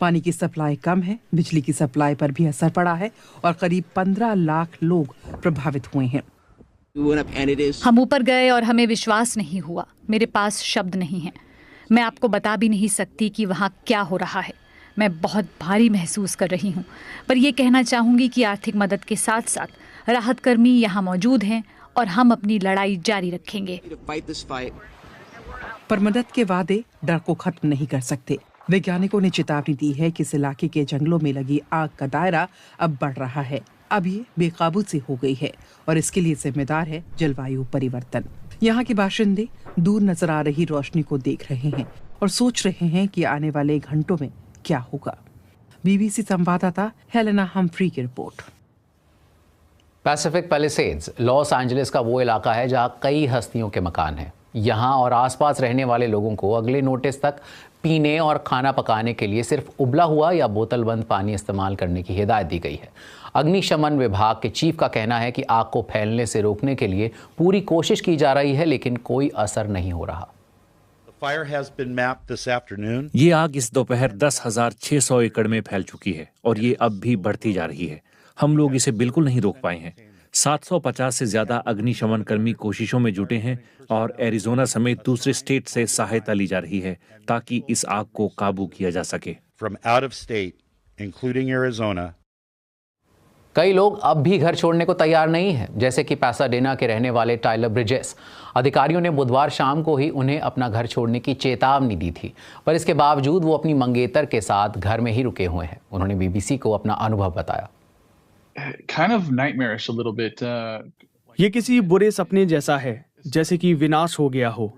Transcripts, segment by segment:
पानी की सप्लाई कम है, बिजली की सप्लाई पर भी असर पड़ा है और करीब 15 लाख लोग प्रभावित हुए हैं। हम ऊपर गए और हमें विश्वास नहीं हुआ। मेरे पास शब्द नहीं हैं। मैं आपको बता भी नहीं सकती कि वहाँ क्या हो रहा है। मैं बहुत भारी महसूस कर रही हूँ, पर यह कहना चाहूँगी कि आर्थिक मदद के साथ साथ राहत कर्मी यहाँ मौजूद हैं और हम अपनी लड़ाई जारी रखेंगे। पर मदद के वादे डर को खत्म नहीं कर सकते। वैज्ञानिकों ने चेतावनी दी है कि इस इलाके के जंगलों में लगी आग का दायरा अब बढ़ रहा है। अब ये बेकाबू से हो गई है और इसके लिए जिम्मेदार है जलवायु परिवर्तन। यहाँ के बाशिंदे दूर नजर आ रही रोशनी को देख रहे हैं और सोच रहे हैं कि आने वाले घंटों में क्या होगा। बीबीसी संवाददाता हेलेना हम्फ्री की report. Pacific Palisades Los Angeles का वो इलाका है जहां कई हस्तियों के मकान हैं। यहाँ और आसपास रहने वाले लोगों को अगले नोटिस तक पीने और खाना पकाने के लिए सिर्फ उबला हुआ या बोतलबंद पानी इस्तेमाल करने की हिदायत दी गई है। अग्निशमन विभाग के चीफ का कहना है कि आग को फैलने से रोकने के लिए पूरी कोशिश की जा रही है, लेकिन कोई असर नहीं हो रहा। ये आग इस दोपहर 10,600 एकड़ में फैल चुकी है और ये अब भी बढ़ती जा रही है। हम लोग इसे बिल्कुल नहीं रोक पाए हैं। 750 से ज्यादा अग्निशमन कर्मी कोशिशों में जुटे हैं और एरिजोना समेत दूसरे स्टेट से सहायता ली जा रही है ताकि इस आग को काबू किया जा सके। कई लोग अब भी घर छोड़ने को तैयार नहीं हैं, जैसे कि पैसाडेना के रहने वाले टाइलर ब्रिजेस। अधिकारियों ने बुधवार शाम को ही उन्हें अपना घर छोड़ने की चेतावनी दी थी, पर इसके बावजूद वो अपनी मंगेतर के साथ घर में ही रुके हुए हैं। उन्होंने बीबीसी को अपना अनुभव बताया। ये किसी बुरे सपने जैसा है, जैसे कि विनाश हो गया हो।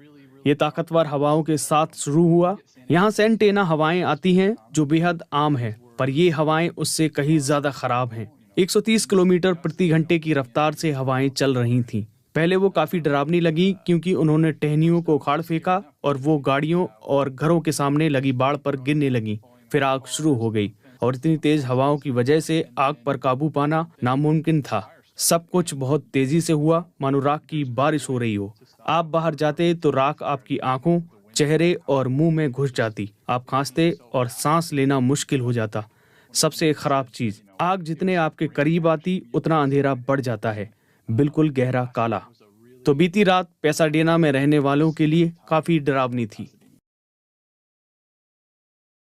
ये ताकतवर हवाओं के साथ शुरू हुआ। यहाँ सेंटेना हवाएं आती हैं जो बेहद आम है, पर ये हवाएं उससे कहीं ज्यादा खराब हैं। 130 किलोमीटर प्रति घंटे की रफ्तार से हवाएं चल रही थीं। पहले वो काफी डरावनी लगी क्योंकि उन्होंने टहनियों को उखाड़ फेंका और वो गाड़ियों और घरों के सामने लगी बाड़ पर गिरने लगी। फिर आग शुरू हो गई और इतनी तेज हवाओं की वजह से आग पर काबू पाना नामुमकिन था। सब कुछ बहुत तेजी से हुआ, मानो राख की बारिश हो रही हो। आप बाहर जाते तो राख आपकी आंखों, चेहरे और मुंह में घुस जाती। आप खांसते और सांस लेना मुश्किल हो जाता। सबसे खराब चीज, आग जितने आपके करीब आती उतना अंधेरा बढ़ जाता है, बिल्कुल गहरा काला। तो बीती रात पैसाडेना में रहने वालों के लिए काफी डरावनी थी।